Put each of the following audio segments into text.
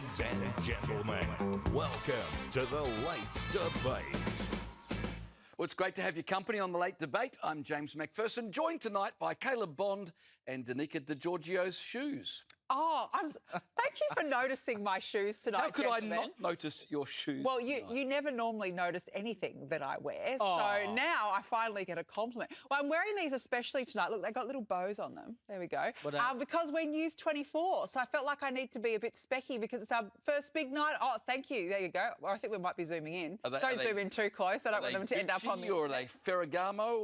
Ladies and gentlemen, welcome to the Late Debate. Well, it's great to have your company on the Late Debate. I'm James MacPherson, joined tonight by Caleb Bond and Danica Giorgio's shoes. Oh, thank you for noticing my shoes tonight, How could gentlemen. I not notice your shoes Well, tonight? you never normally notice anything that I wear, Oh. so now I finally get a compliment. Well, I'm wearing these especially tonight. Look, they've got little bows on them. There we go. Because we're News24, so I felt like I need to be a bit specky because it's our first big night. Oh, thank you. There you go. Well, I think we might be zooming in. Don't zoom in too close. I don't want them to end up on the... Or are they Ferragamo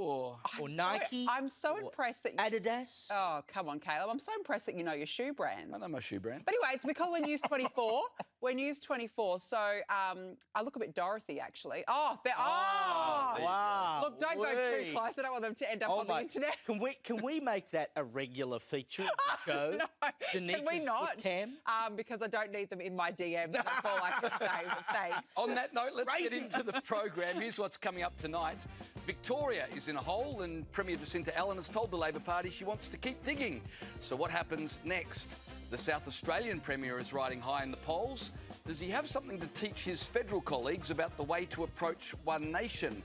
or Nike? I'm so impressed that you... Adidas? Oh, come on, Caleb. I'm so impressed that you know your shoe brands. I know my shoe brand. But anyway, we're calling News24. We're News24, so I look a bit Dorothy, actually. Oh, Wow. Look, don't go too close. I don't want them to end up on the internet. Can we make that a regular feature of the show? No, can we not? Cam? Because I don't need them in my DM. That's all I can say. But thanks. On that note, let's get into the program. Here's what's coming up tonight. Victoria is in a hole and Premier Jacinta Allen has told the Labor Party she wants to keep digging. So what happens next? The South Australian Premier is riding high in the polls. Does he have something to teach his federal colleagues about the way to approach One Nation?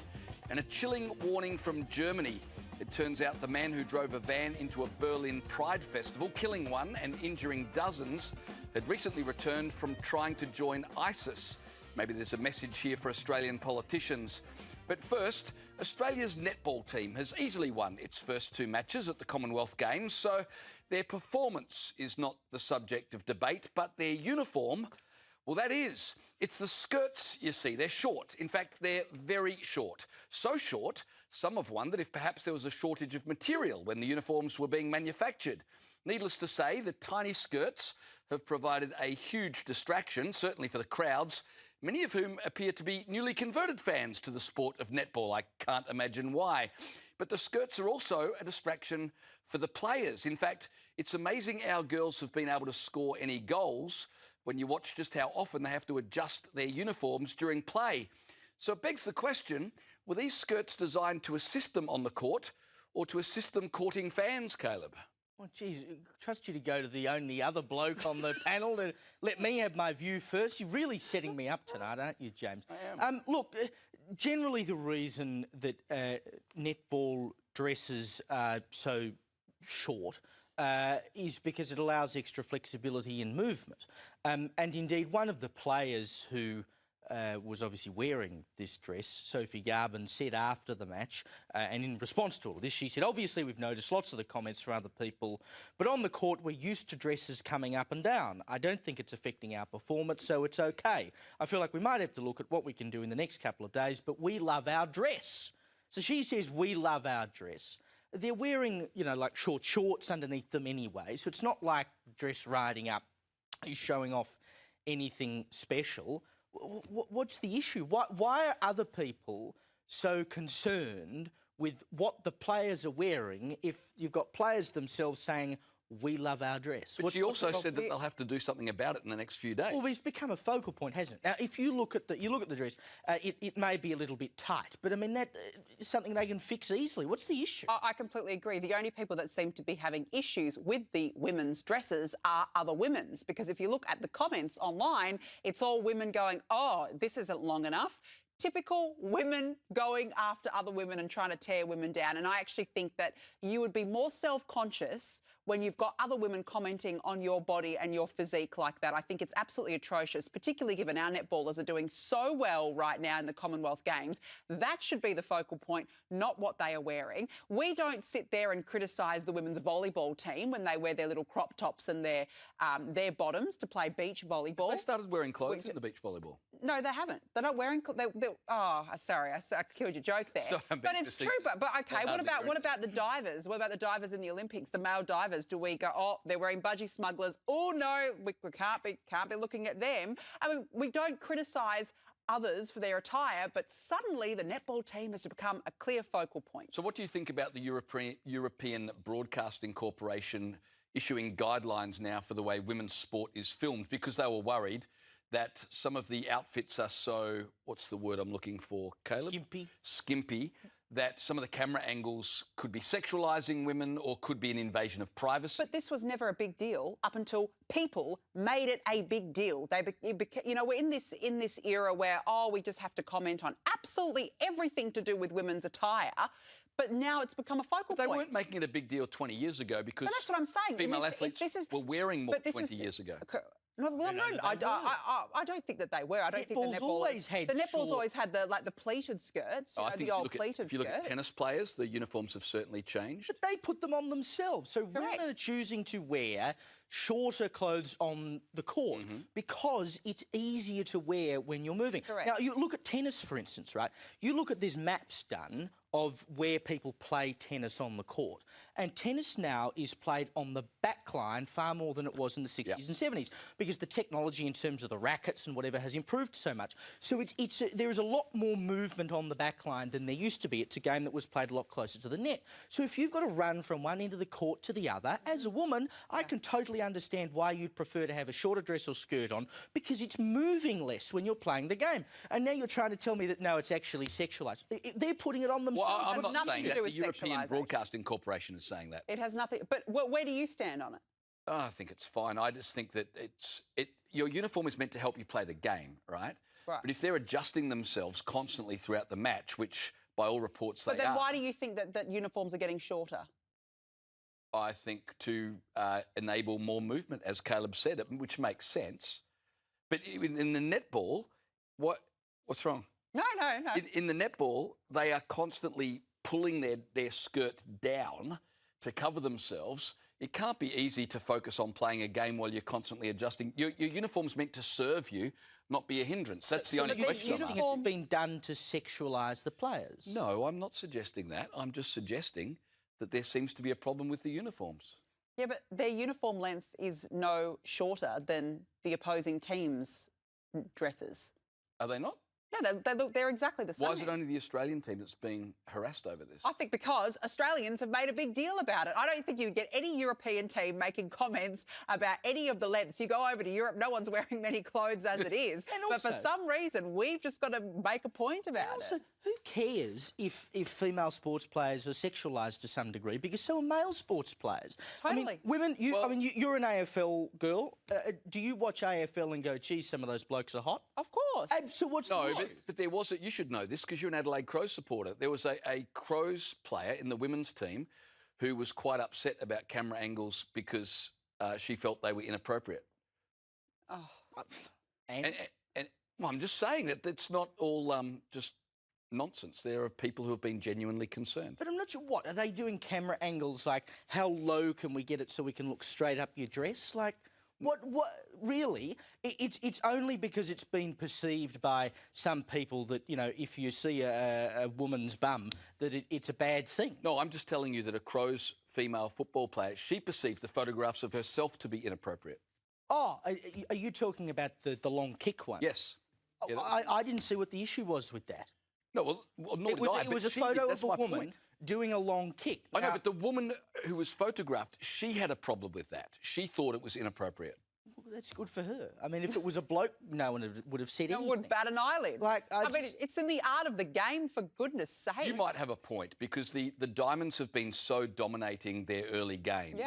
And a chilling warning from Germany. It turns out the man who drove a van into a Berlin Pride festival, killing one and injuring dozens, had recently returned from trying to join ISIS. Maybe there's a message here for Australian politicians. But first, Australia's netball team has easily won its first two matches at the Commonwealth Games, so their performance is not the subject of debate, but their uniform, well, that is. It's the skirts, you see. They're short. In fact, they're very short. So short, some have wondered if perhaps there was a shortage of material when the uniforms were being manufactured. Needless to say, the tiny skirts have provided a huge distraction, certainly for the crowds, many of whom appear to be newly converted fans to the sport of netball. I can't imagine why. But the skirts are also a distraction for the players. In fact, it's amazing our girls have been able to score any goals when you watch just how often they have to adjust their uniforms during play. So it begs the question, were these skirts designed to assist them on the court or to assist them courting fans, Caleb? Well, geez, trust you to go to the only other bloke on the panel to let me have my view first. You're really setting me up tonight, aren't you, James? I am. Look, generally the reason that netball dresses are so short is because it allows extra flexibility in movement. And indeed, one of the players who was obviously wearing this dress, Sophie Garben, said after the match, and in response to all of this, she said, obviously we've noticed lots of the comments from other people, but on the court we're used to dresses coming up and down. I don't think it's affecting our performance, so it's okay. I feel like we might have to look at what we can do in the next couple of days, but we love our dress. So she says we love our dress. They're wearing, you know, like short shorts underneath them anyway, so it's not like dress riding up is showing off anything special. What's the issue? Why are other people so concerned with what the players are wearing if you've got players themselves saying, we love our dress? But she also said that they'll have to do something about it in the next few days. Well, it's become a focal point, hasn't it? Now, if you look at the dress, it may be a little bit tight, but I mean that is something they can fix easily. What's the issue? I completely agree. The only people that seem to be having issues with the women's dresses are other women's, because if you look at the comments online, it's all women going, oh, this isn't long enough. Typical women going after other women and trying to tear women down. And I actually think that you would be more self-conscious when you've got other women commenting on your body and your physique like that. I think it's absolutely atrocious, particularly given our netballers are doing so well right now in the Commonwealth Games. That should be the focal point, not what they are wearing. We don't sit there and criticise the women's volleyball team when they wear their little crop tops and their bottoms to play beach volleyball. They started wearing clothes in the beach volleyball. No, they haven't. They're not wearing... Oh, sorry, I killed your joke there. But it's true. But okay, what about the divers? What about the divers in the Olympics, the male divers? Do we go, oh, they're wearing budgie smugglers? Oh, no, we can't be looking at them. I mean, we don't criticise others for their attire, but suddenly the netball team has become a clear focal point. So what do you think about the European Broadcasting Corporation issuing guidelines now for the way women's sport is filmed? Because they were worried that some of the outfits are so, what's the word I'm looking for, Caleb? Skimpy. Skimpy, that some of the camera angles could be sexualising women or could be an invasion of privacy. But this was never a big deal up until people made it a big deal. You know, we're in this era where, we just have to comment on absolutely everything to do with women's attire. But now it's become a focal point. They weren't making it a big deal 20 years ago because but that's what I'm saying. female athletes were wearing more 20 years ago. No, I don't think that they were. I don't think the netball always had netball's always had the pleated skirts, the old pleated if you look at tennis players, the uniforms have certainly changed. But they put them on themselves. So women are choosing to wear shorter clothes on the court because it's easier to wear when you're moving. Correct. Now, you look at tennis, for instance, right? You look at these maps done of where people play tennis on the court. And tennis now is played on the back line far more than it was in the 60s and 70s because the technology in terms of the rackets and whatever has improved so much. So there is a lot more movement on the back line than there used to be. It's a game that was played a lot closer to the net. So if you've got to run from one end of the court to the other, as a woman, I can totally understand why you'd prefer to have a shorter dress or skirt on because it's moving less when you're playing the game. And now you're trying to tell me that, no, it's actually sexualised. They're putting it on themselves. Well, I'm It's not nothing saying to do that. with The European sexualisation. Broadcasting Corporation is saying that. It has nothing. But where do you stand on it? I think it's fine. I just think that your uniform is meant to help you play the game, right? Right. But if they're adjusting themselves constantly throughout the match, which by all reports they are... But then why do you think that uniforms are getting shorter? I think to enable more movement, as Caleb said, which makes sense. But in the netball, what's wrong? No. In the netball, they are constantly pulling their skirt down to cover themselves. It can't be easy to focus on playing a game while you're constantly adjusting. Your uniform's meant to serve you, not be a hindrance. That's the only question. It's been done to sexualise the players. No, I'm not suggesting that. I'm just suggesting that there seems to be a problem with the uniforms. Yeah, but their uniform length is no shorter than the opposing team's dresses. Are they not? No, they're exactly the same. Why is it only the Australian team that's being harassed over this? I think because Australians have made a big deal about it. I don't think you get any European team making comments about any of the lengths. You go over to Europe, no one's wearing many clothes as it is. But for some reason, we've just got to make a point about it. Who cares if female sports players are sexualised to some degree? Because so are male sports players. Totally. I mean, women, you're an AFL girl. Do you watch AFL and go, gee, some of those blokes are hot? Of course. So what's No, but there was you should know this because you're an Adelaide Crows supporter. There was a Crows player in the women's team who was quite upset about camera angles because she felt they were inappropriate. Oh. And well, I'm just saying that it's not all just nonsense. There are people who have been genuinely concerned. But I'm not sure, what, are they doing camera angles like how low can we get it so we can look straight up your dress? Like, what really? It's only because it's been perceived by some people that, you know, if you see a woman's bum, that it's a bad thing. No, I'm just telling you that a Crows female football player, she perceived the photographs of herself to be inappropriate. Oh, are you talking about the long kick one? Yes. Yeah, I didn't see what the issue was with that. No, well nor did I. It was a photo of a woman doing a long kick. I know, but the woman who was photographed, she had a problem with that. She thought it was inappropriate. Well, that's good for her. I mean, if it was a bloke, no one would have said anything. No one would bat an eyelid. Like, I mean, it's in the art of the game, for goodness sake. You might have a point, because the Diamonds have been so dominating their early games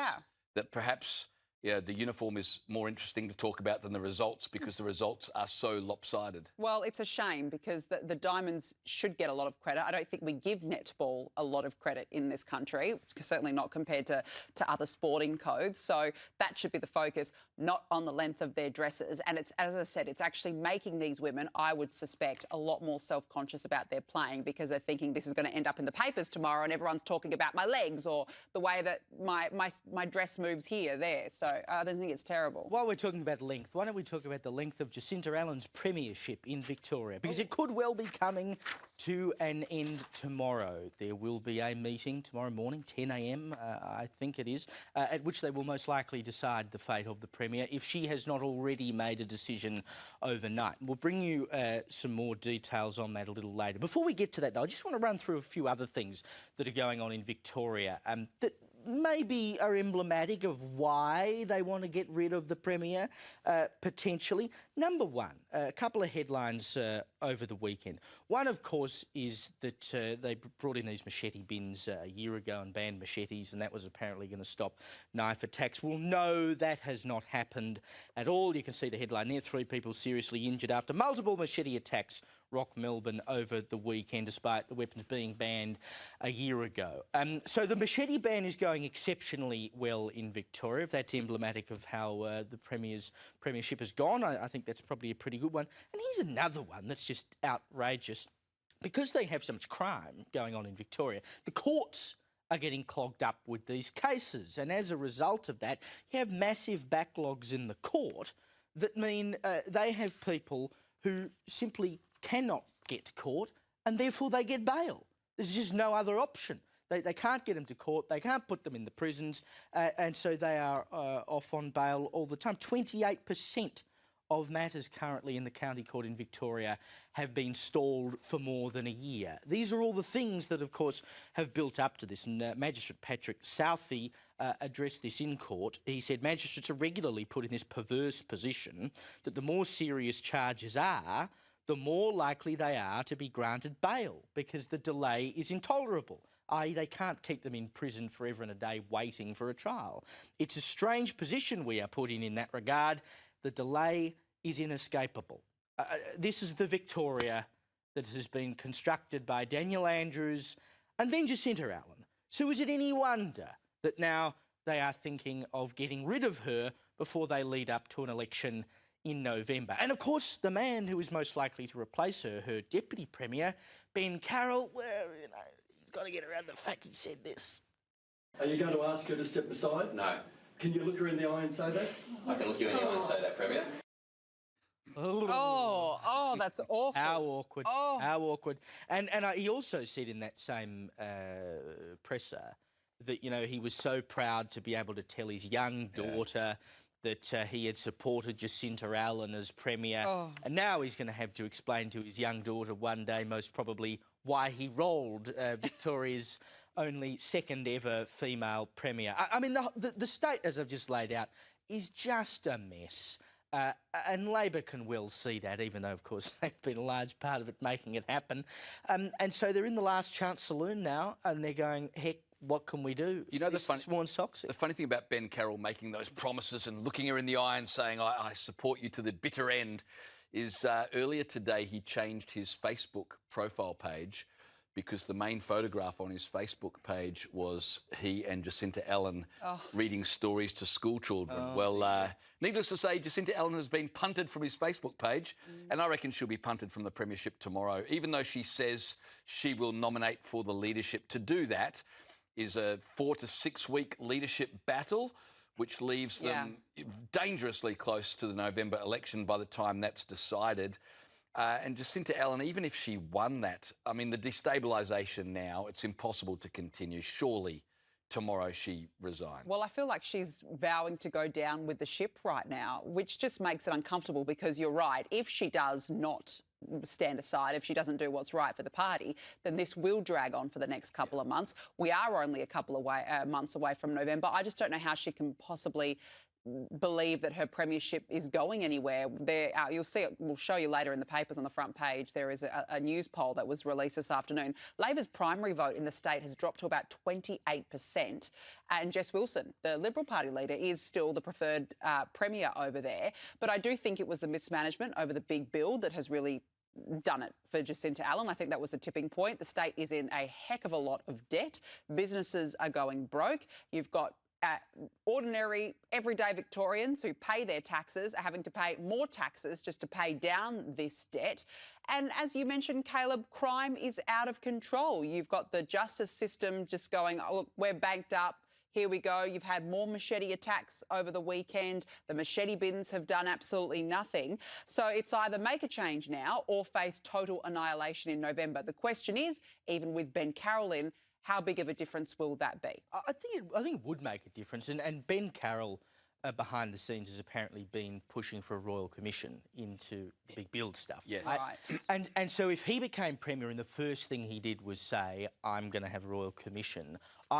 that perhaps the uniform is more interesting to talk about than the results, because the results are so lopsided. Well, it's a shame, because the Diamonds should get a lot of credit. I don't think we give netball a lot of credit in this country, certainly not compared to other sporting codes. So that should be the focus, not on the length of their dresses. And it's, as I said, it's actually making these women, I would suspect, a lot more self-conscious about their playing, because they're thinking this is going to end up in the papers tomorrow and everyone's talking about my legs or the way that my dress moves here, there. So I don't think it's terrible. While we're talking about length, why don't we talk about the length of Jacinta Allen's premiership in Victoria? Because it could well be coming to an end tomorrow. There will be a meeting tomorrow morning, 10 a.m, I think it is, at which they will most likely decide the fate of the Premier, if she has not already made a decision overnight. We'll bring you some more details on that a little later. Before we get to that, though, I just want to run through a few other things that are going on in Victoria that maybe are emblematic of why they want to get rid of the Premier, potentially. Number one, a couple of headlines over the weekend. One, of course, is that they brought in these machete bins a year ago and banned machetes, and that was apparently going to stop knife attacks. Well, no, that has not happened at all. You can see the headline there, 3 people seriously injured after multiple machete attacks rock Melbourne over the weekend, despite the weapons being banned a year ago. So the machete ban is going exceptionally well in Victoria. If that's emblematic of how the premiership has gone, I think that's probably a pretty good one. And here's another one that's just outrageous. Because they have so much crime going on in Victoria, the courts are getting clogged up with these cases. And as a result of that, you have massive backlogs in the court that mean they have people who simply cannot get to court, and therefore they get bail. There's just no other option. They can't get them to court, they can't put them in the prisons, and so they are off on bail all the time. 28% of matters currently in the county court in Victoria have been stalled for more than a year. These are all the things that, of course, have built up to this. And Magistrate Patrick Southey addressed this in court. He said magistrates are regularly put in this perverse position that the more serious charges are, the more likely they are to be granted bail because the delay is intolerable, i.e. they can't keep them in prison forever and a day waiting for a trial. It's a strange position we are put in that regard. The delay is inescapable. This is the Victoria that has been constructed by Daniel Andrews and then Jacinta Allen. So is it any wonder that now they are thinking of getting rid of her before they lead up to an election in November? And of course, the man who is most likely to replace her, her deputy premier, Ben Carroll, well, you know, he's got to get around the fact he said this. Are you going to ask her to step aside? No. Can you look her in the eye and say that? I can look you in the eye and say that, Premier. Oh, that's awful. How awkward. Oh. How awkward. And he also said in that same presser that, you know, he was so proud to be able to tell his young daughter that he had supported Jacinta Allen as Premier. And now he's going to have to explain to his young daughter one day, most probably, why he rolled Victoria's only second ever female Premier. I mean, the state, as I've just laid out, is just a mess. And Labor can well see that, even though, of course, they've been a large part of it making it happen. And so they're in the last chance saloon now, and they're going, heck, what can we do? You know, the funny thing about Ben Carroll making those promises and looking her in the eye and saying, I support you to the bitter end, is earlier today he changed his Facebook profile page because the main photograph on his Facebook page was he and Jacinta Allen reading stories to school children. Needless to say, Jacinta Allen has been punted from his Facebook page, and I reckon she'll be punted from the premiership tomorrow, even though she says she will nominate for the leadership. To do that is a 4 to 6 week leadership battle, which leaves them dangerously close to the November election by the time that's decided. And Jacinta Allen, even if she won that, I mean, the destabilisation now, it's impossible to continue. Surely tomorrow she resigns. Well, I feel like she's vowing to go down with the ship right now, which just makes it uncomfortable because you're right. If she does not stand aside, if she doesn't do what's right for the party, then this will drag on for the next couple of months. We are only a couple of months away from November. I just don't know how she can possibly believe that her premiership is going anywhere. You'll see it, we'll show you later in the papers on the front page, there is a news poll that was released this afternoon. Labor's primary vote in the state has dropped to about 28%, and Jess Wilson, the Liberal Party leader, is still the preferred premier over there. But I do think it was the mismanagement over the big bill that has really done it for Jacinta Allen. I think that was a tipping point. The state is in a heck of a lot of debt. Businesses are going broke. You've got ordinary, everyday Victorians who pay their taxes are having to pay more taxes just to pay down this debt. And as you mentioned, Caleb, crime is out of control. You've got the justice system just going, oh, look, we're banked up. Here we go. You've had more machete attacks over the weekend. The machete bins have done absolutely nothing. So it's either make a change now or face total annihilation in November. The question is, even with Ben Carroll in, how big of a difference will that be? I think it would make a difference. And Ben Carroll behind the scenes has apparently been pushing for a royal commission into the big build stuff. Yes. Right. And so if he became Premier and the first thing he did was say, I'm going to have a royal commission,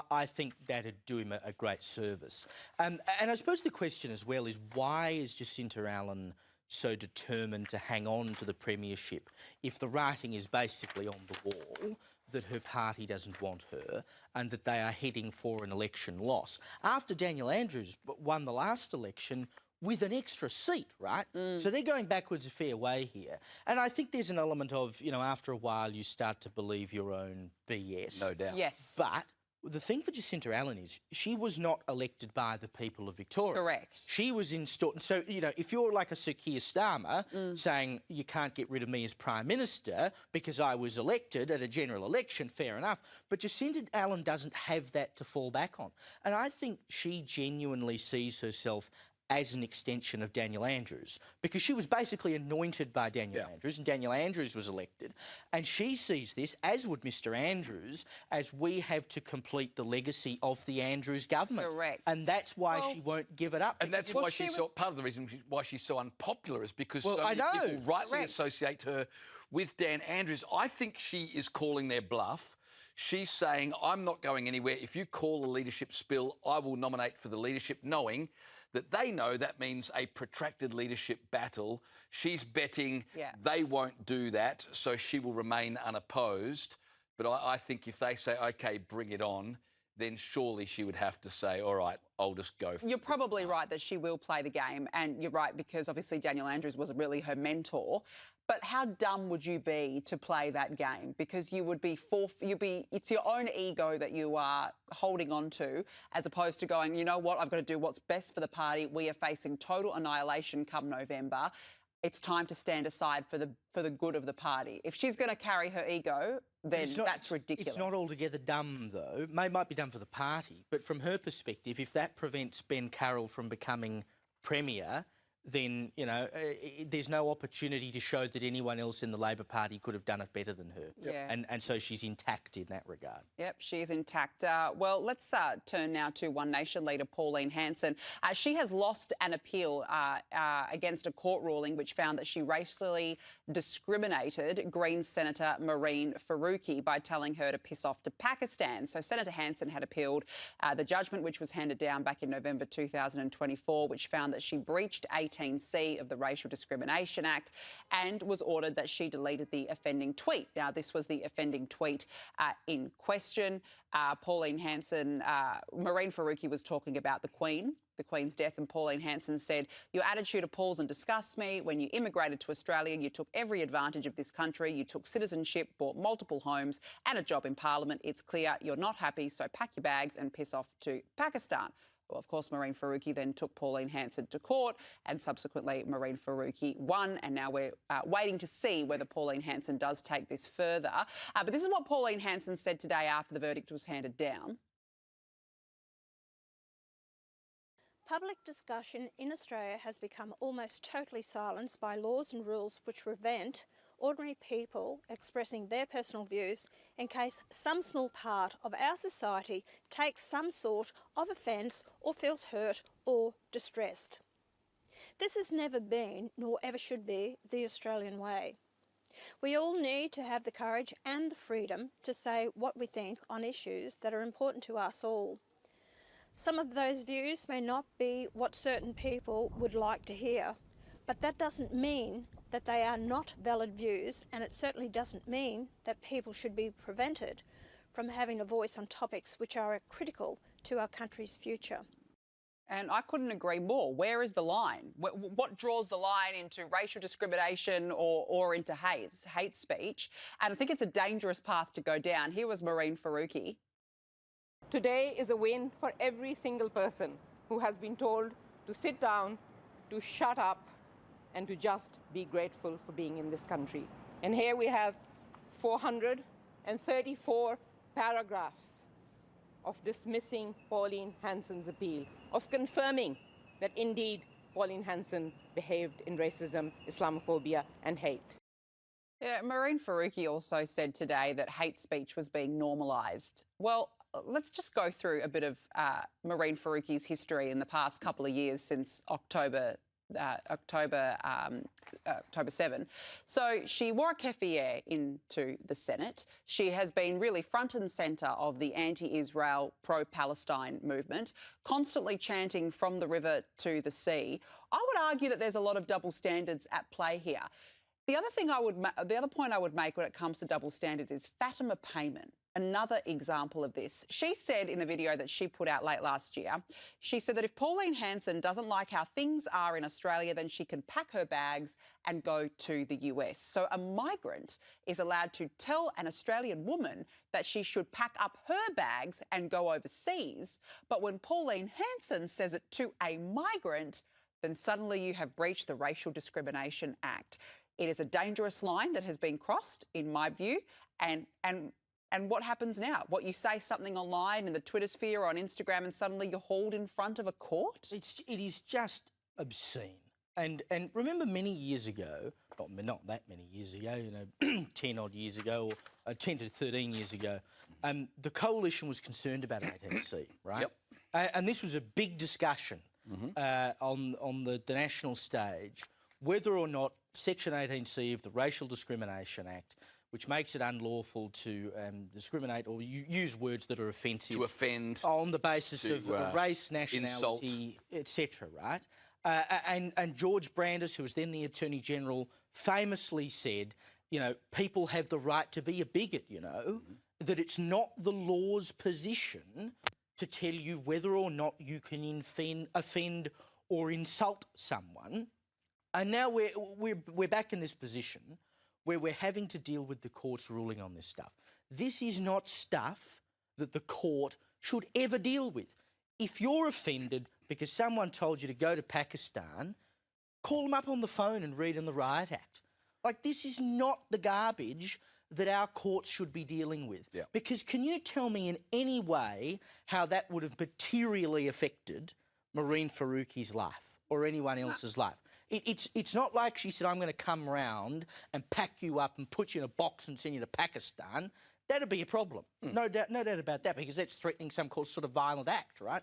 I think that'd do him a great service. And I suppose the question as well is, why is Jacinta Allen so determined to hang on to the premiership if the writing is basically on the wall that her party doesn't want her and that they are heading for an election loss? After Daniel Andrews won the last election with an extra seat, right? So they're going backwards a fair way here. And I think there's an element of, you know, after a while you start to believe your own BS. No doubt. Yes. But the thing for Jacinta Allen is she was not elected by the people of Victoria. Correct. She was installed. So, you know, if you're like a Sir Keir Starmer saying you can't get rid of me as Prime Minister because I was elected at a general election, fair enough. But Jacinta Allen doesn't have that to fall back on. And I think she genuinely sees herself as an extension of Daniel Andrews, because she was basically anointed by Daniel Andrews, and Daniel Andrews was elected. And she sees this, as would Mr Andrews, as we have to complete the legacy of the Andrews government. Correct. And that's why she won't give it up. And that's why she's so, part of the reason why she's so unpopular is because so I many know. people rightly Correct. associate her with Dan Andrews. I think she is calling their bluff. She's saying, I'm not going anywhere. If you call a leadership spill, I will nominate for the leadership, knowing that they know that means a protracted leadership battle. She's betting they won't do that, so she will remain unopposed. But I think if they say, OK, bring it on, then surely she would have to say, all right, I'll just go for it. You're probably right that she will play the game, and you're right because obviously Daniel Andrews was really her mentor. But how dumb would you be to play that game? Because you would be it's your own ego that you are holding on to, as opposed to going, you know what, I've got to do what's best for the party. We are facing total annihilation come November. It's time to stand aside for the good of the party. If she's going to carry her ego, then that's ridiculous. It's not altogether dumb, though. Might be dumb for the party, but from her perspective, if that prevents Ben Carroll from becoming Premier, then, you know, there's no opportunity to show that anyone else in the Labor Party could have done it better than her. Yeah. And so she's intact in that regard. Yep, she's intact. Well, let's turn now to One Nation leader Pauline Hanson. She has lost an appeal against a court ruling which found that she racially discriminated Greens Senator Mehreen Faruqi by telling her to piss off to Pakistan. So Senator Hanson had appealed the judgment which was handed down back in November 2024, which found that she breached 18C of the Racial Discrimination Act and was ordered that she deleted the offending tweet. Now, this was the offending tweet in question. Pauline Hanson, Mehreen Faruqi was talking about the Queen's death, and Pauline Hanson said, "Your attitude appalls and disgusts me. When you immigrated to Australia, you took every advantage of this country. You took citizenship, bought multiple homes and a job in Parliament. It's clear you're not happy, so pack your bags and piss off to Pakistan." Well, of course, Mehreen Faruqi then took Pauline Hanson to court, and subsequently Mehreen Faruqi won, and now we're waiting to see whether Pauline Hanson does take this further. But this is what Pauline Hanson said today after the verdict was handed down. Public discussion in Australia has become almost totally silenced by laws and rules which prevent ordinary people expressing their personal views in case some small part of our society takes some sort of offence or feels hurt or distressed. This has never been, nor ever should be, the Australian way. We all need to have the courage and the freedom to say what we think on issues that are important to us all. Some of those views may not be what certain people would like to hear, but that doesn't mean that they are not valid views, and it certainly doesn't mean that people should be prevented from having a voice on topics which are critical to our country's future. And I couldn't agree more. Where is the line? What draws the line into racial discrimination or into hate speech? And I think it's a dangerous path to go down. Here was Mehreen Faruqi. Today is a win for every single person who has been told to sit down, to shut up, and to just be grateful for being in this country. And here we have 434 paragraphs of dismissing Pauline Hanson's appeal, of confirming that indeed Pauline Hanson behaved in racism, Islamophobia and hate. Yeah, Mehreen Faruqi also said today that hate speech was being normalised. Well, let's just go through a bit of Marine Faruqi's history in the past couple of years since October 7. So she wore a keffiyeh into the Senate. She has been really front and centre of the anti-Israel, pro-Palestine movement, constantly chanting from the river to the sea. I would argue that there's a lot of double standards at play here. The other point I would make when it comes to double standards is Fatima Payman. Another example of this. She said in a video that she put out late last year, she said that if Pauline Hanson doesn't like how things are in Australia, then she can pack her bags and go to the US. So a migrant is allowed to tell an Australian woman that she should pack up her bags and go overseas. But when Pauline Hanson says it to a migrant, then suddenly you have breached the Racial Discrimination Act. It is a dangerous line that has been crossed, in my view, and what happens now? What, you say something online in the Twitter sphere or on Instagram and suddenly you're hauled in front of a court? It is just obscene. And remember many years ago, not that many years ago, 10 odd years ago, or 10 to 13 years ago, the coalition was concerned about 18C, right? Yep. And this was a big discussion on the national stage, whether or not Section 18C of the Racial Discrimination Act, which makes it unlawful to discriminate or use words that are offensive. To offend. On the basis of race, nationality, etc., right? And George Brandis, who was then the Attorney General, famously said, people have the right to be a bigot, that it's not the law's position to tell you whether or not you can offend or insult someone. And now we're back in this position where we're having to deal with the court's ruling on this stuff. This is not stuff that the court should ever deal with. If you're offended because someone told you to go to Pakistan, call them up on the phone and read in the Riot Act. Like, this is not the garbage that our courts should be dealing with. Yeah. Because can you tell me in any way how that would have materially affected Marine Faruqi's life or anyone else's life? It's not like she said, I'm going to come round and pack you up and put you in a box and send you to Pakistan. That'd be a problem. No doubt about that, because that's threatening some sort of violent act, right?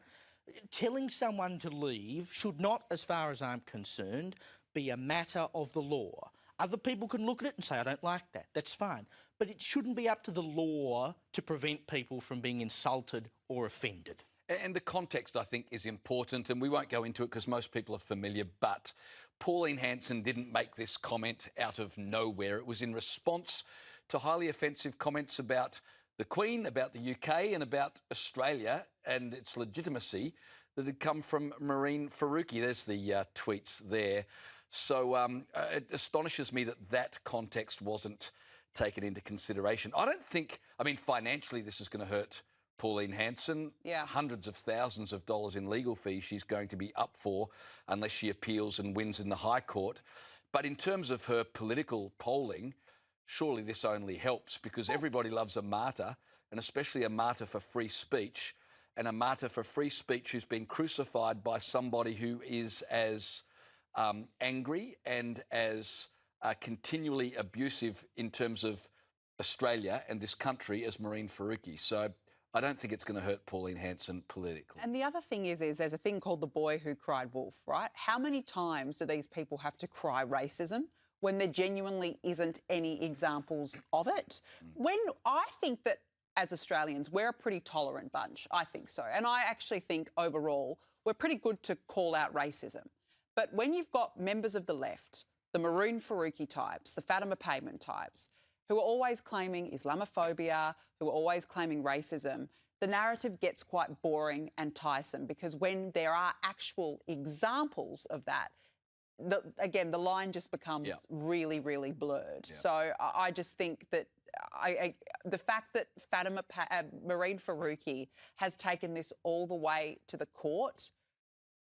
Telling someone to leave should not, as far as I'm concerned, be a matter of the law. Other people can look at it and say, I don't like that. That's fine. But it shouldn't be up to the law to prevent people from being insulted or offended. And the context, I think, is important, and we won't go into it because most people are familiar, but Pauline Hanson didn't make this comment out of nowhere. It was in response to highly offensive comments about the Queen, about the UK and about Australia and its legitimacy that had come from Marine Faruqi. There's the tweets there. So it astonishes me that context wasn't taken into consideration. I don't think, financially this is going to hurt Pauline Hanson. Yeah. Hundreds of thousands of dollars in legal fees she's going to be up for unless she appeals and wins in the High Court. But in terms of her political polling, surely this only helps, because everybody loves a martyr, and especially a martyr for free speech, and a martyr for free speech who's been crucified by somebody who is as angry and as continually abusive in terms of Australia and this country as Marine Faruqi. So I don't think it's going to hurt Pauline Hanson politically. And the other thing is there's a thing called the boy who cried wolf, right? How many times do these people have to cry racism when there genuinely isn't any examples of it? When I think that as Australians, we're a pretty tolerant bunch. I think so. And I actually think overall we're pretty good to call out racism. But when you've got members of the left, the Marine Faruqi types, the Fatima Payman types, who are always claiming Islamophobia, who are always claiming racism, the narrative gets quite boring and tiresome, because when there are actual examples of that, again, the line just becomes really, really blurred. Yeah. So I just think that the fact that Marine Faruqi has taken this all the way to the court,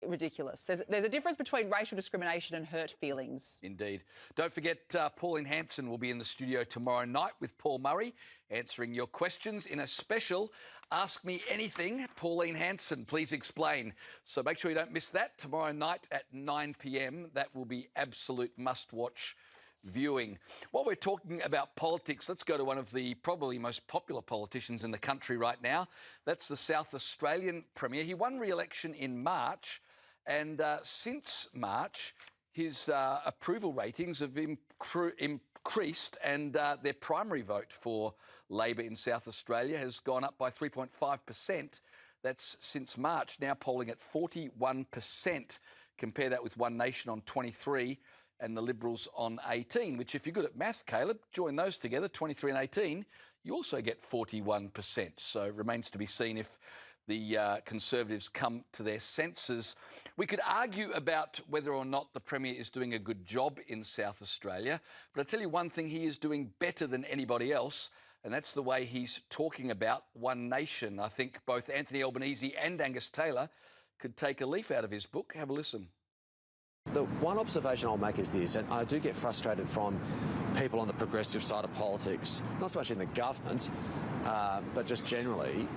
ridiculous. There's a difference between racial discrimination and hurt feelings. Indeed. Don't forget, Pauline Hanson will be in the studio tomorrow night with Paul Murray, answering your questions in a special Ask Me Anything. Pauline Hanson, please explain. So make sure you don't miss that tomorrow night at 9 p.m. That will be absolute must-watch viewing. While we're talking about politics, let's go to one of the probably most popular politicians in the country right now. That's the South Australian Premier. He won re-election in March, and since March, his approval ratings have increased, and their primary vote for Labor in South Australia has gone up by 3.5%. That's since March, now polling at 41%. Compare that with One Nation on 23 and the Liberals on 18, which if you're good at math, Caleb, join those together, 23 and 18, you also get 41%. So it remains to be seen if the Conservatives come to their senses. We could argue about whether or not the Premier is doing a good job in South Australia, but I'll tell you one thing he is doing better than anybody else, and that's the way he's talking about One Nation. I think both Anthony Albanese and Angus Taylor could take a leaf out of his book. Have a listen. The one observation I'll make is this, and I do get frustrated from people on the progressive side of politics, not so much in the government, but just generally,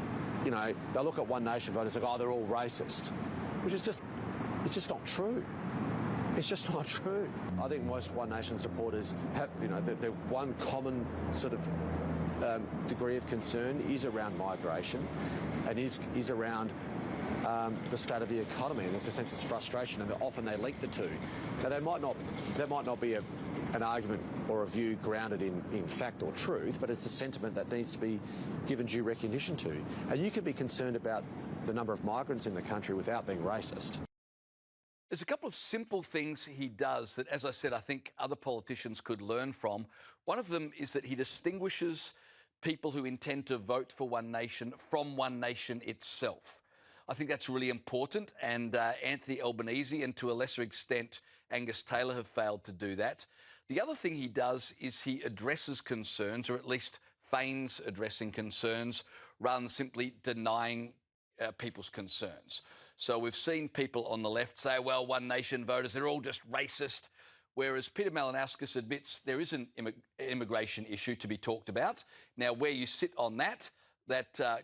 you know, they'll look at One Nation voters and go, oh, they're all racist, which is just, it's just not true. It's just not true. I think most One Nation supporters have, you know, the one common sort of degree of concern is around migration and is around the state of the economy, and there's a sense of frustration, and often they link the two. Now, there might not be an argument or a view grounded in fact or truth, but it's a sentiment that needs to be given due recognition to. And you can be concerned about the number of migrants in the country without being racist. There's a couple of simple things he does that, as I said, I think other politicians could learn from. One of them is that he distinguishes people who intend to vote for One Nation from One Nation itself. I think that's really important, and Anthony Albanese and to a lesser extent Angus Taylor have failed to do that. The other thing he does is he addresses concerns, or at least feigns addressing concerns, rather than simply denying people's concerns. So we've seen people on the left say, well, One Nation voters, they're all just racist, whereas Peter Malinauskas admits there is an immigration issue to be talked about. Now, where you sit on that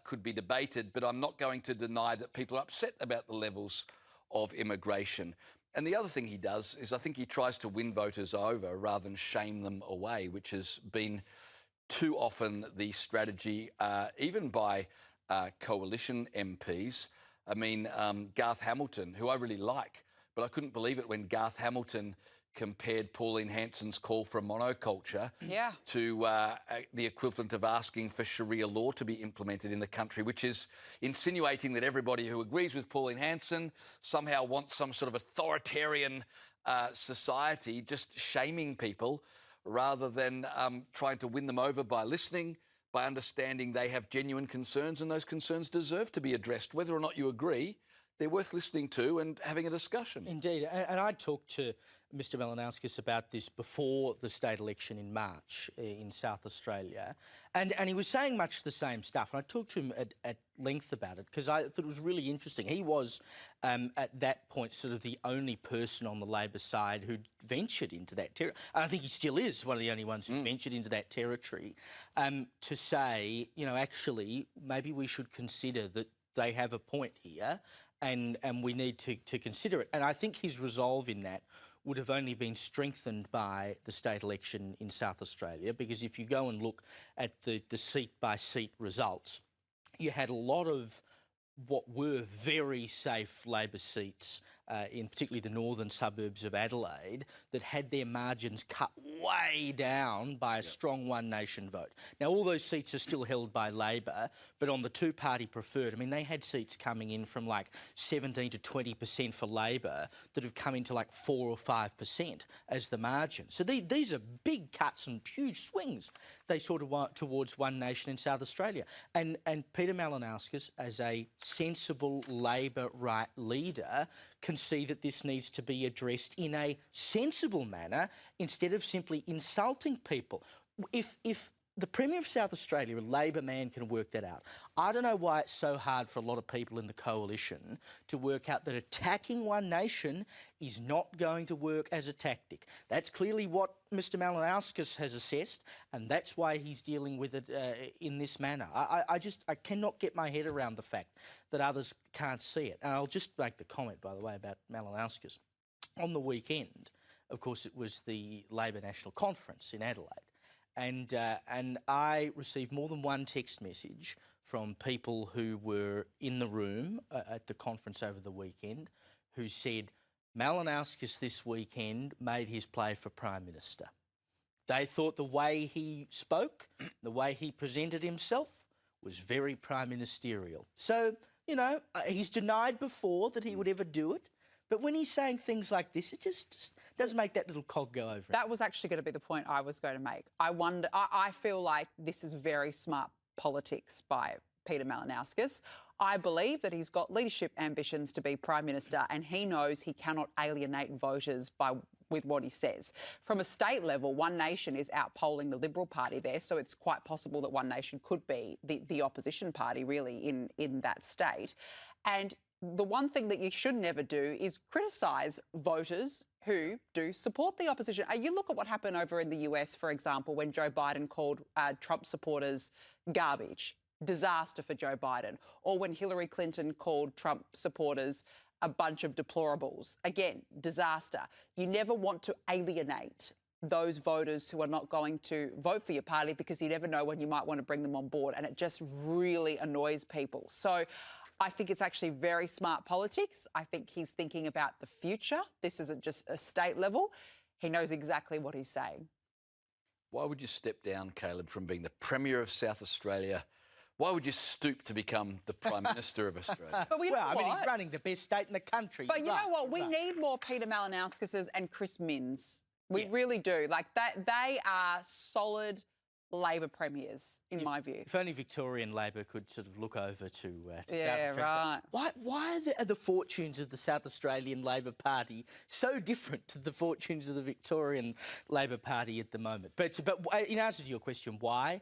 could be debated, but I'm not going to deny that people are upset about the levels of immigration. And the other thing he does is I think he tries to win voters over rather than shame them away, which has been too often the strategy, even by coalition MPs. I mean, Garth Hamilton, who I really like, but I couldn't believe it when Garth Hamilton compared Pauline Hanson's call for a monoculture to the equivalent of asking for Sharia law to be implemented in the country, which is insinuating that everybody who agrees with Pauline Hanson somehow wants some sort of authoritarian society, just shaming people rather than trying to win them over by listening, by understanding they have genuine concerns, and those concerns deserve to be addressed. Whether or not you agree, they're worth listening to and having a discussion. Indeed, and I talked to Mr Malinauskas about this before the state election in March in South Australia, and he was saying much the same stuff. And I talked to him at length about it because I thought it was really interesting. He was, at that point, sort of the only person on the Labor side who'd ventured into that territory. And I think he still is one of the only ones who's ventured into that territory to say, you know, actually, maybe we should consider that they have a point here and we need to consider it. And I think his resolve in that would have only been strengthened by the state election in South Australia, because if you go and look at the seat-by-seat results, you had a lot of what were very safe Labor seats, in particularly the northern suburbs of Adelaide, that had their margins cut way down by a strong One Nation vote. Now, all those seats are still held by Labor, but on the two-party preferred, I mean, they had seats coming in from like 17 to 20% for Labor that have come into like 4 or 5% as the margin. So these are big cuts and huge swings they sort of want towards One Nation in South Australia. And Peter Malinauskas, as a sensible Labor right leader, can see that this needs to be addressed in a sensible manner instead of simply insulting people. If the Premier of South Australia, a Labor man, can work that out, I don't know why it's so hard for a lot of people in the coalition to work out that attacking One Nation is not going to work as a tactic. That's clearly what Mr Malinauskas has assessed, and that's why he's dealing with it in this manner. I cannot get my head around the fact that others can't see it. And I'll just make the comment, by the way, about Malinauskas. On the weekend, of course, it was the Labor National Conference in Adelaide. And I received more than one text message from people who were in the room at the conference over the weekend who said Malinowskis this weekend made his play for Prime Minister. They thought the way he spoke, the way he presented himself was very prime ministerial. So, you know, he's denied before that he would ever do it. But when he's saying things like this, it just does make that little cog go over. That was actually going to be the point I was going to make. I feel like this is very smart politics by Peter Malinowskis. I believe that he's got leadership ambitions to be Prime Minister, and he knows he cannot alienate voters with what he says. From a state level, One Nation is outpolling the Liberal Party there, so it's quite possible that One Nation could be the opposition party really in that state. And the one thing that you should never do is criticise voters who do support the opposition. You look at what happened over in the US, for example, when Joe Biden called Trump supporters garbage, disaster for Joe Biden, or when Hillary Clinton called Trump supporters a bunch of deplorables. Again, disaster. You never want to alienate those voters who are not going to vote for your party because you never know when you might want to bring them on board, and it just really annoys people. So I think it's actually very smart politics. I think he's thinking about the future. This isn't just a state level. He knows exactly what he's saying. Why would you step down, Caleb, from being the Premier of South Australia? Why would you stoop to become the Prime Minister of Australia? But I mean, he's running the best state in the country. But you know what? We need more Peter Malinowskises and Chris Minns. We really do. Like that, they are solid Labor premiers, in my view. If only Victorian Labor could sort of look over to South yeah, Australia. right. Why are the fortunes of the South Australian Labor Party so different to the fortunes of the Victorian Labor Party at the moment? But in answer to your question, why?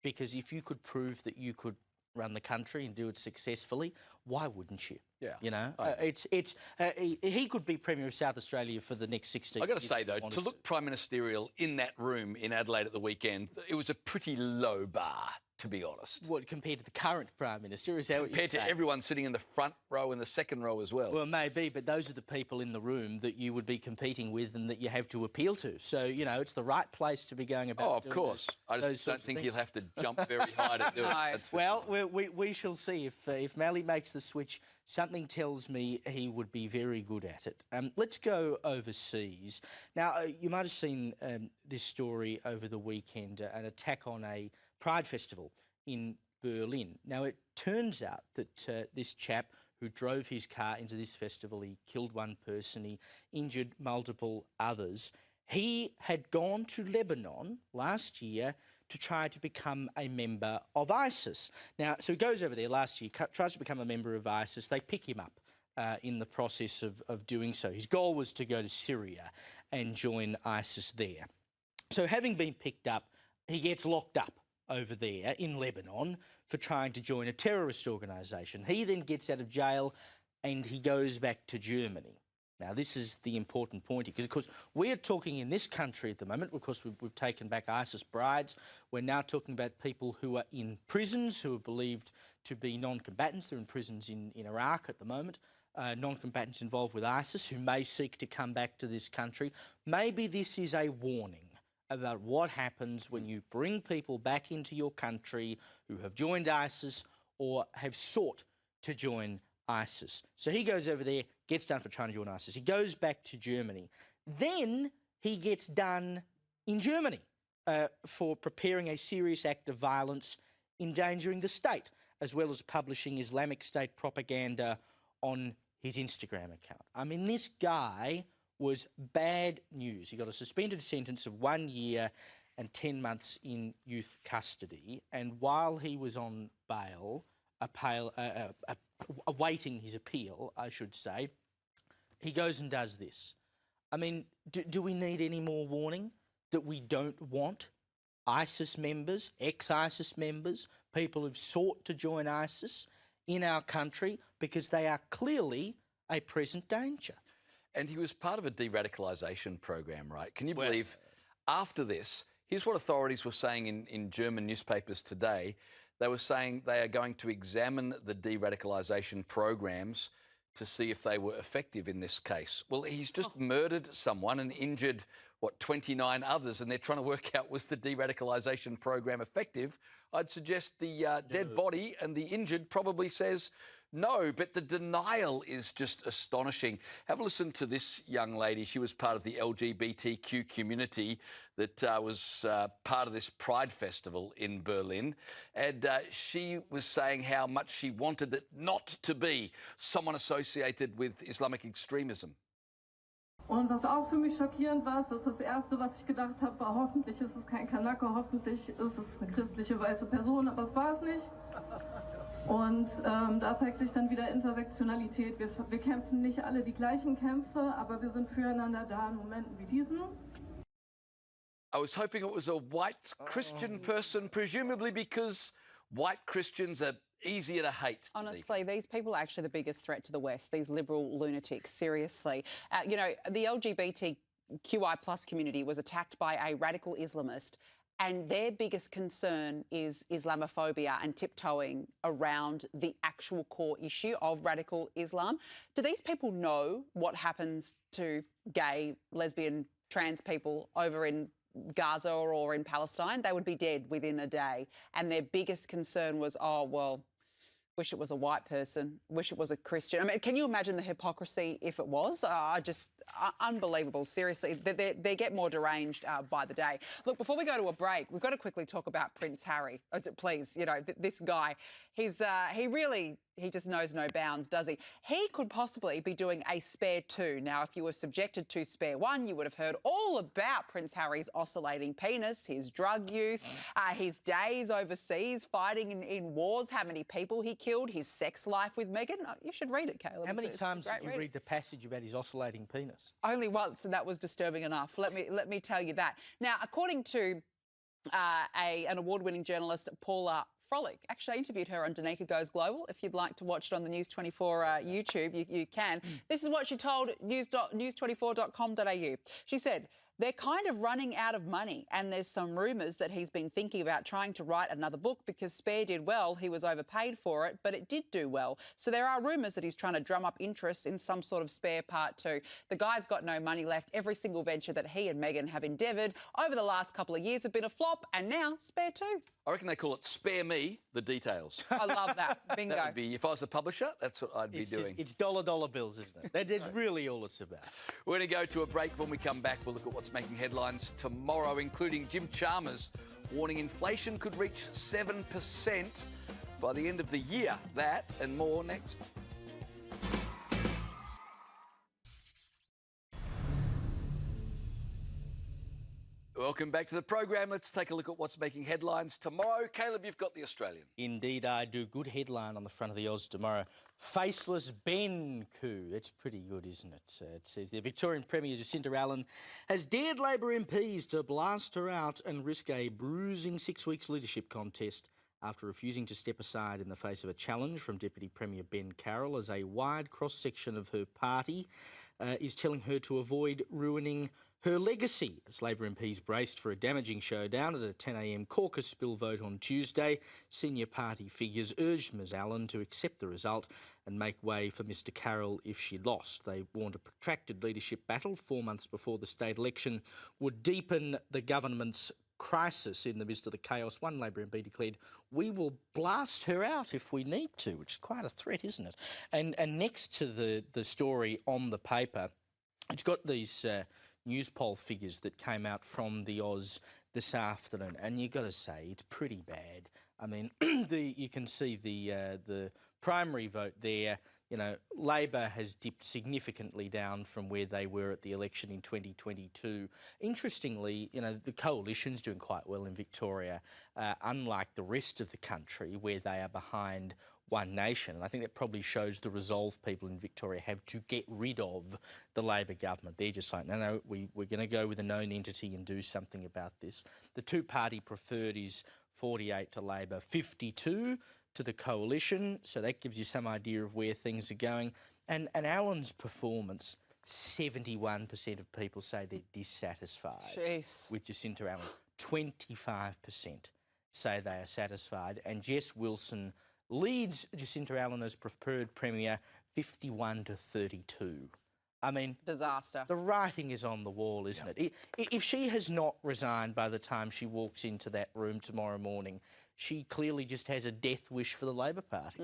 Because if you could prove that you could run the country and do it successfully, why wouldn't you? Yeah. You know, he could be Premier of South Australia for the next 16 years. I've got to say, though, to look prime ministerial in that room in Adelaide at the weekend, it was a pretty low bar, to be honest. What, compared to the current Prime Minister? Is that what you're saying? Compared to everyone sitting in the front row and the second row as well. Well, maybe, but those are the people in the room that you would be competing with and that you have to appeal to. So, you know, it's the right place to be going about. Oh, of course. I just don't think he'll have to jump very high to do it. That's well, we shall see. If Mally makes the switch, something tells me he would be very good at it. Let's go overseas. Now, you might have seen this story over the weekend, an attack on a Pride festival in Berlin. Now, it turns out that this chap who drove his car into this festival, he killed one person, he injured multiple others. He had gone to Lebanon last year to try to become a member of ISIS. Now, so he goes over there last year, tries to become a member of ISIS. They pick him up in the process of doing so. His goal was to go to Syria and join ISIS there. So having been picked up, he gets locked up over there in Lebanon for trying to join a terrorist organisation. He then gets out of jail and he goes back to Germany. Now, this is the important point here, because, of course, we're talking in this country at the moment, because we've taken back ISIS brides. We're now talking about people who are in prisons, who are believed to be non-combatants. They're in prisons in Iraq at the moment, non-combatants involved with ISIS who may seek to come back to this country. Maybe this is a warning about what happens when you bring people back into your country who have joined ISIS or have sought to join ISIS. So he goes over there, gets done for trying to join ISIS. He goes back to Germany. Then he gets done in Germany for preparing a serious act of violence endangering the state, as well as publishing Islamic State propaganda on his Instagram account. I mean, this guy was bad news. He got a suspended sentence of 1 year and 10 months in youth custody. And while he was on bail, awaiting his appeal, I should say, he goes and does this. I mean, do we need any more warning that we don't want ISIS members, ex-ISIS members, people who've sought to join ISIS in our country, because they are clearly a present danger? And he was part of a de-radicalisation program, right? Can you believe, after this, here's what authorities were saying in German newspapers today. They were saying they are going to examine the de-radicalisation programs to see if they were effective in this case. Well, he's just murdered someone and injured, 29 others, and they're trying to work out, was the de-radicalisation program effective? I'd suggest the dead body and the injured probably says no, but the denial is just astonishing. Have a listen to this young lady. She was part of the LGBTQ community that was part of this Pride Festival in Berlin. And she was saying how much she wanted it not to be someone associated with Islamic extremism. Und was auch für mich schockierend war, ist, dass das Erste, was ich gedacht habe, war, hoffentlich ist es kein Kanake, hoffentlich ist es eine christliche weiße Person, aber es war es nicht. Und da zeigt sich dann wieder Intersektionalität. Wir kämpfen nicht alle die gleichen Kämpfe, aber wir sind füreinander da in Momenten wie diesen. I was hoping it was a white Christian person, presumably because white Christians are easier to hate. Honestly, these people are actually the biggest threat to the West, these liberal lunatics, seriously. You know, the LGBTQI plus community was attacked by a radical Islamist, and their biggest concern is Islamophobia and tiptoeing around the actual core issue of radical Islam. Do these people know what happens to gay, lesbian, trans people over in Gaza or in Palestine? They would be dead within a day. And their biggest concern was, oh, well, wish it was a white person, wish it was a Christian. I mean, can you imagine the hypocrisy if it was? Unbelievable, seriously. They get more deranged by the day. Look, before we go to a break, we've got to quickly talk about Prince Harry. Please, you know, this guy, he just knows no bounds, does he? He could possibly be doing a Spare 2. Now, if you were subjected to Spare 1, you would have heard all about Prince Harry's oscillating penis, his drug use, his days overseas fighting in wars, how many people he killed, his sex life with Meghan. You should read it, Caleb. How many times did you read the passage about his oscillating penis? Only once, and that was disturbing enough. Let me tell you that. Now, according to an award-winning journalist, Frolic. Actually, I interviewed her on Danica Goes Global. If you'd like to watch it on the News24 YouTube, you can. This is what she told news24.com.au. She said, they're kind of running out of money, and there's some rumours that he's been thinking about trying to write another book because Spare did well. He was overpaid for it, but it did do well. So there are rumours that he's trying to drum up interest in some sort of Spare Part 2. The guy's got no money left. Every single venture that he and Meghan have endeavoured over the last couple of years have been a flop, and now Spare 2. I reckon they call it Spare Me, the details. I love that. Bingo. That would be, if I was the publisher, that's what I'd be doing. It's dollar bills, isn't it? That's really all it's about. We're going to go to a break. When we come back, we'll look at what's making headlines tomorrow, including Jim Chalmers warning inflation could reach 7% by the end of the year. That and more next. Welcome back to the program. Let's take a look at what's making headlines tomorrow. Caleb, you've got the Australian. Indeed, I do. Good headline on the front of the Oz tomorrow. Faceless Ben coup. It's pretty good, isn't it? It says the Victorian Premier Jacinta Allen has dared Labor MPs to blast her out and risk a bruising 6 weeks leadership contest after refusing to step aside in the face of a challenge from Deputy Premier Ben Carroll as a wide cross-section of her party is telling her to avoid ruining her legacy. As Labor MPs braced for a damaging showdown at a 10 a.m. caucus spill vote on Tuesday, senior party figures urged Ms Allen to accept the result and make way for Mr Carroll if she lost. They warned a protracted leadership battle 4 months before the state election would deepen the government's crisis in the midst of the chaos. One Labor MP declared, "We will blast her out if we need to," which is quite a threat, isn't it? And next to the story on the paper, it's got these news poll figures that came out from the Oz this afternoon, and you've got to say it's pretty bad. I mean, you can see the primary vote there. You know, Labor has dipped significantly down from where they were at the election in 2022. Interestingly, you know, the coalition's doing quite well in Victoria, unlike the rest of the country where they are behind One Nation. And I think that probably shows the resolve people in Victoria have to get rid of the Labor government. They're just like, no, we're going to go with a known entity and do something about this. The two-party preferred is 48 to Labor, 52 to the coalition, so that gives you some idea of where things are going. And Allen's performance, 71% of people say they're dissatisfied with Jacinta Allen. 25% say they are satisfied. And Jess Wilson leads Jacinta Allen as preferred Premier, 51 to 32. I mean, Disaster. the writing is on the wall, isn't it? If she has not resigned by the time she walks into that room tomorrow morning, she clearly just has a death wish for the Labor Party.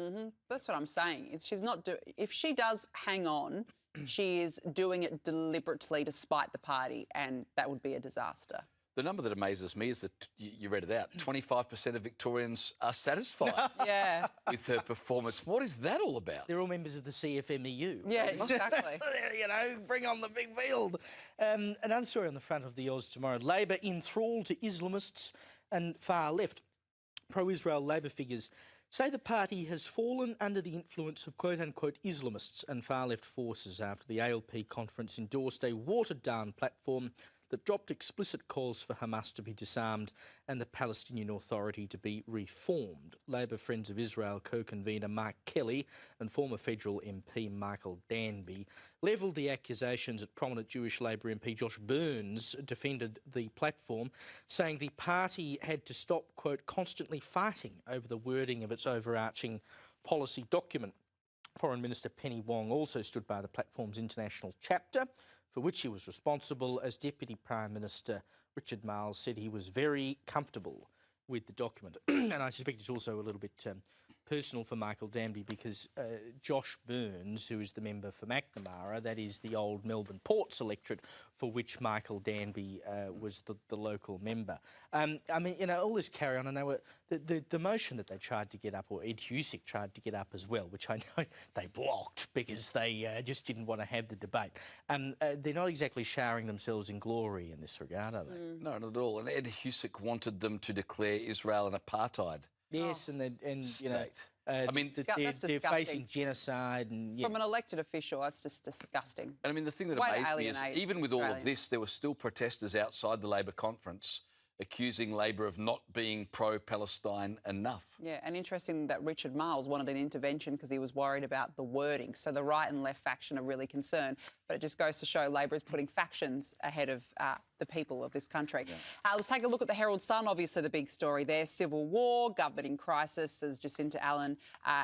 That's what I'm saying. She's not if she does hang on, she is doing it deliberately to spite the party, and that would be a disaster. The number that amazes me is that you read it out. 25% of Victorians are satisfied Yeah. with her performance. What is that all about? They're all members of the CFMEU. Yeah, exactly. You know, bring on the big field. Another story on the front of the Oz tomorrow. Labor enthralled to Islamists and far left. Pro-Israel Labor figures say the party has fallen under the influence of quote-unquote Islamists and far-left forces after the ALP conference endorsed a watered-down platform that dropped explicit calls for Hamas to be disarmed and the Palestinian Authority to be reformed. Labor Friends of Israel co-convener Mark Kelly and former federal MP Michael Danby levelled the accusations at prominent Jewish Labor MP Josh Burns defended the platform, saying the party had to stop, quote, constantly fighting over the wording of its overarching policy document. Foreign Minister Penny Wong also stood by the platform's international chapter, for which he was responsible, as Deputy Prime Minister Richard Marles said he was very comfortable with the document. And I suspect it's also a little bit personal for Michael Danby because Josh Burns, who is the member for McNamara, that is the old Melbourne Ports electorate for which Michael Danby was the local member. I mean, you know, all this carry on, and they were the motion that they tried to get up, or Ed Husic tried to get up as well, which I know they blocked because they just didn't want to have the debate. They're not exactly showering themselves in glory in this regard, are they? No, not at all. And Ed Husic wanted them to declare Israel an apartheid. Yes, and you know, I mean, they're facing genocide, and From an elected official, that's just disgusting. And I mean, the thing that Way to amazed me is, alienate even with all of Australians. this, there were still protesters outside the Labor conference accusing Labor of not being pro-Palestine enough. Yeah, and interesting that Richard Marles wanted an intervention because he was worried about the wording. So the right and left faction are really concerned. But it just goes to show Labor is putting factions ahead of the people of this country. Yeah. Let's take a look at the Herald Sun, obviously the big story there. Civil war, government in crisis as Jacinta Allen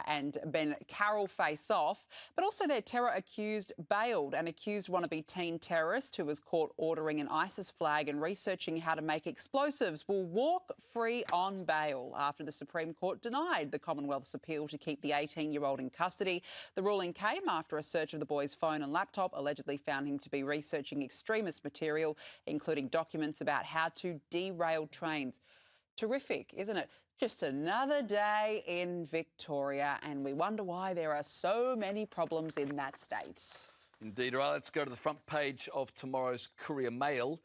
and Ben Carroll face off. But also their terror accused bailed. An accused wannabe teen terrorist who was caught ordering an ISIS flag and researching how to make explosives will walk free on bail after the Supreme Court denied the Commonwealth's appeal to keep the 18-year-old in custody. The ruling came after a search of the boy's phone and laptop allegedly found him to be researching extremist material, including documents about how to derail trains. Terrific, isn't it? Just another day in Victoria, and we wonder why there are so many problems in that state. Indeed. All right, let's go to the front page of tomorrow's Courier Mail.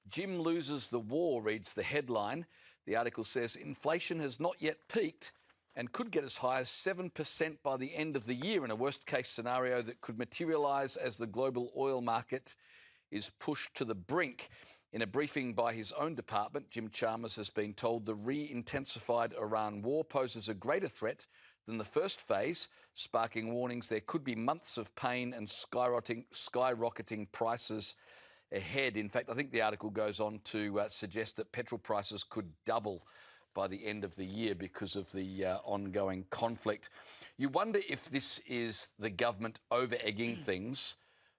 Jim loses the war, reads the headline. The article says inflation has not yet peaked and could get as high as 7% by the end of the year in a worst-case scenario that could materialise as the global oil market is pushed to the brink. In a briefing by his own department, Jim Chalmers has been told the re-intensified Iran war poses a greater threat than the first phase, sparking warnings there could be months of pain and skyrocketing prices ahead. In fact, I think the article goes on to suggest that petrol prices could double by the end of the year because of the ongoing conflict. You wonder if this is the government over-egging things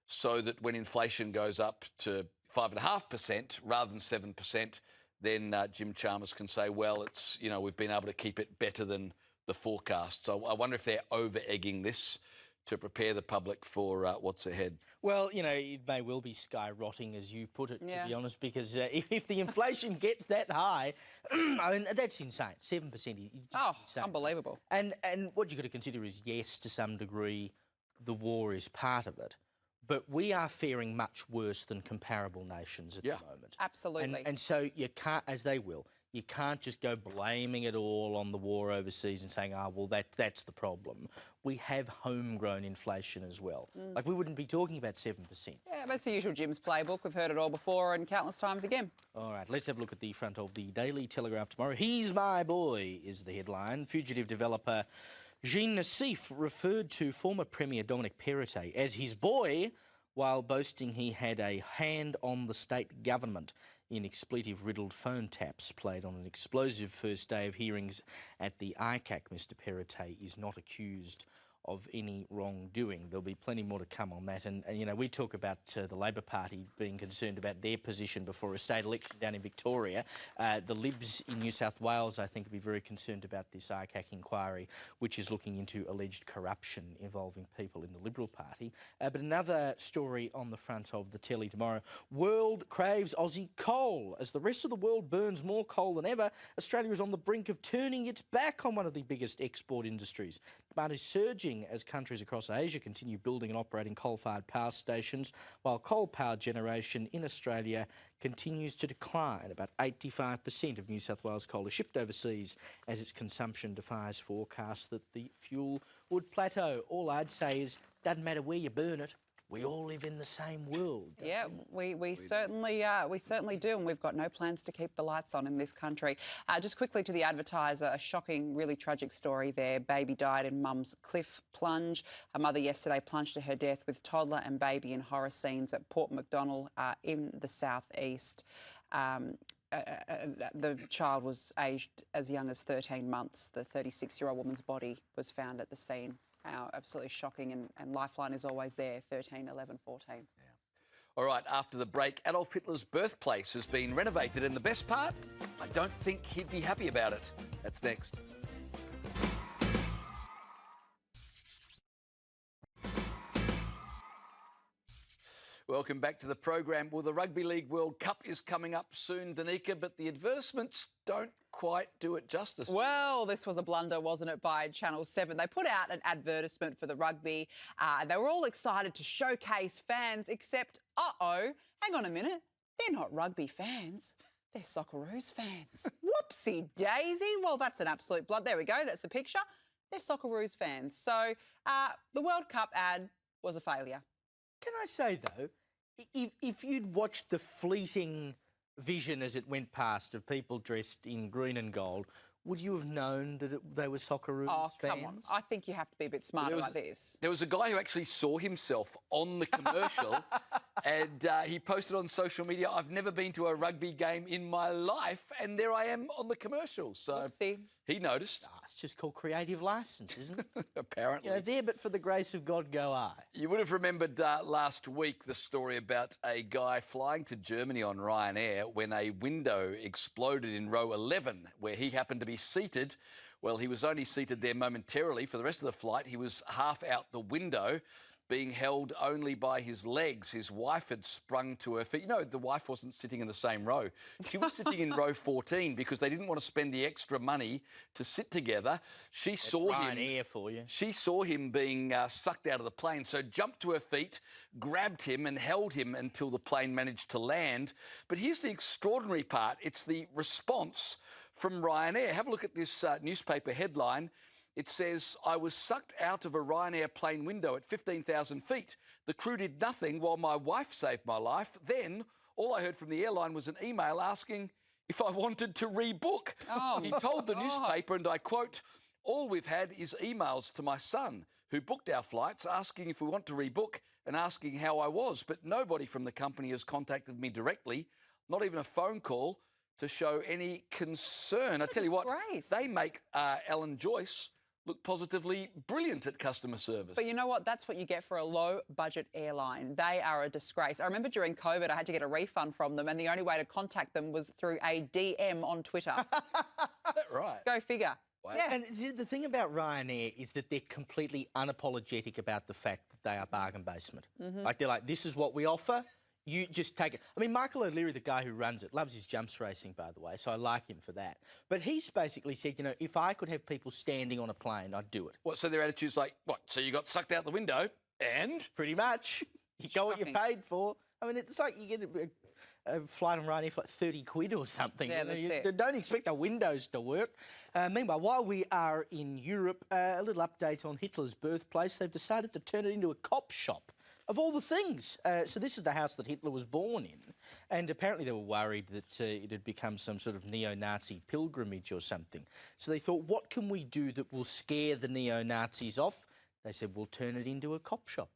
so that when inflation goes up to 5.5% rather than 7%, then Jim Chalmers can say, well, it's, you know, we've been able to keep it better than the forecast. So I wonder if they're over-egging this to prepare the public for what's ahead. Well, you know, it may well be skyrocketing, as you put it, to be honest, because if the inflation gets that high, I mean, that's insane. 7% is insane. Unbelievable. And what you've got to consider is, yes, to some degree, the war is part of it, but we are faring much worse than comparable nations at the moment. Absolutely. And so you can't, as they will, you can't just go blaming it all on the war overseas and saying, oh, well, that's the problem. We have homegrown inflation as well. Like, we wouldn't be talking about 7%. Yeah, that's the usual Jim's playbook. We've heard it all before and countless times again. All right, let's have a look at the front of the Daily Telegraph tomorrow. He's my boy is the headline. Fugitive developer Jean Nassif referred to former Premier Dominic Perrottet as his boy while boasting he had a hand on the state government in expletive-riddled phone taps played on an explosive first day of hearings at the ICAC. Mr Perrottet is not accused of any wrongdoing. There'll be plenty more to come on that. And you know, we talk about the Labor Party being concerned about their position before a state election down in Victoria. The Libs in New South Wales, I think, will be very concerned about this ICAC inquiry, which is looking into alleged corruption involving people in the Liberal Party. But another story on the front of the telly tomorrow. World craves Aussie coal. As the rest of the world burns more coal than ever, Australia is on the brink of turning its back on one of the biggest export industries. Demand is surging as countries across Asia continue building and operating coal-fired power stations, while coal-powered generation in Australia continues to decline. About 85% of New South Wales coal is shipped overseas as its consumption defies forecasts that the fuel would plateau. All I'd say is, doesn't matter where you burn it, we all live in the same world. Yeah, we certainly do, and we've got no plans to keep the lights on in this country. Just quickly to the Advertiser, a shocking, really tragic story there. Baby died in mum's cliff plunge. Her mother yesterday plunged to her death with toddler and baby in horror scenes at Port Macdonald in the southeast. The child was aged as young as 13 months. The 36-year-old woman's body was found at the scene. Absolutely shocking, and Lifeline is always there, 13, 11, 14. Yeah. All right, after the break, Adolf Hitler's birthplace has been renovated, and the best part, I don't think he'd be happy about it. That's next. Welcome back to the program. Well, the Rugby League World Cup is coming up soon, Danica, but the advertisements don't quite do it justice. Well, this was a blunder, wasn't it, by Channel 7. They put out an advertisement for the rugby. They were all excited to showcase fans, except, hang on a minute, they're not rugby fans. They're Socceroos fans. Whoopsie daisy. Well, that's an absolute blunder. There we go. That's the picture. They're Socceroos fans. So the World Cup ad was a failure. Can I say, though, if you'd watched the fleeting vision as it went past of people dressed in green and gold, would you have known that they were Socceroos fans? Oh, come on. I think you have to be a bit smarter like this. There was a guy who actually saw himself on the commercial and he posted on social media, "I've never been to a rugby game in my life," and there I am on the commercial. So Oopsie. He noticed. It's just called creative licence, isn't it? Apparently. You know, there but for the grace of God go I. You would have remembered last week the story about a guy flying to Germany on Ryanair when a window exploded in row 11 where he happened to be seated. Well, he was only seated there momentarily. For the rest of the flight, he was half out the window, being held only by his legs. His wife had sprung to her feet. You know, the wife wasn't sitting in the same row. She was sitting in row 14 because they didn't want to spend the extra money to sit together. She saw him. Ryanair for you. She saw him being sucked out of the plane, so jumped to her feet, grabbed him and held him until the plane managed to land. But here's the extraordinary part. It's the response from Ryanair. Have a look at this newspaper headline. It says, "I was sucked out of a Ryanair plane window at 15,000 feet. The crew did nothing while my wife saved my life. Then all I heard from the airline was an email asking if I wanted to rebook." Oh, he told the newspaper, and I quote, "All we've had is emails to my son, who booked our flights, asking if we want to rebook and asking how I was. But nobody from the company has contacted me directly, not even a phone call to show any concern." I tell you what, they make Alan Joyce look positively brilliant at customer service. But you know what? That's what you get for a low-budget airline. They are a disgrace. I remember during COVID, I had to get a refund from them, and the only way to contact them was through a DM on Twitter. Is that right? Go figure. Wow. Yeah. And the thing about Ryanair is that they're completely unapologetic about the fact that they are bargain basement. Like, they're like, this is what we offer. You just take it. I mean, Michael O'Leary, the guy who runs it, loves his jumps racing, by the way, so I like him for that. But he's basically said, you know, if I could have people standing on a plane, I'd do it. What, so their attitude's like, what, so you got sucked out the window and? Pretty much. You got what you paid for. I mean, it's like you get a flight on Ryanair for like 30 quid or something. Yeah, that's it. Don't expect the windows to work. Meanwhile, while we are in Europe, a little update on Hitler's birthplace. They've decided to turn it into a cop shop. Of all the things. So this is the house that Hitler was born in. And apparently they were worried that it had become some sort of neo-Nazi pilgrimage or something. So they thought, what can we do that will scare the neo-Nazis off? They said, we'll turn it into a cop shop.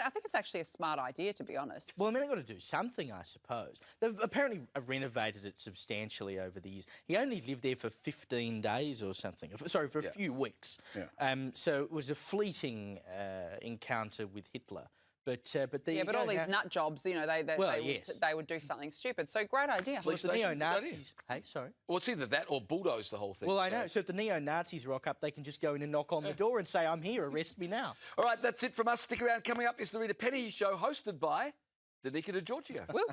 I think it's actually a smart idea, to be honest. Well, I mean, they've got to do something, I suppose. They've apparently renovated it substantially over the years. He only lived there for 15 days or something. Sorry, for a few weeks. Yeah. So it was a fleeting encounter with Hitler. But there you but go all these now. nut jobs, you know, they would do something stupid. So great idea. Well, if the neo-Nazis... Hey, sorry. Well, it's either that or bulldoze the whole thing. Well, I know. So if the neo-Nazis rock up, they can just go in and knock on the door and say, I'm here, arrest me now. All right, that's it from us. Stick around. Coming up is the Rita Penny Show, hosted by Danica and Giorgio. Woo.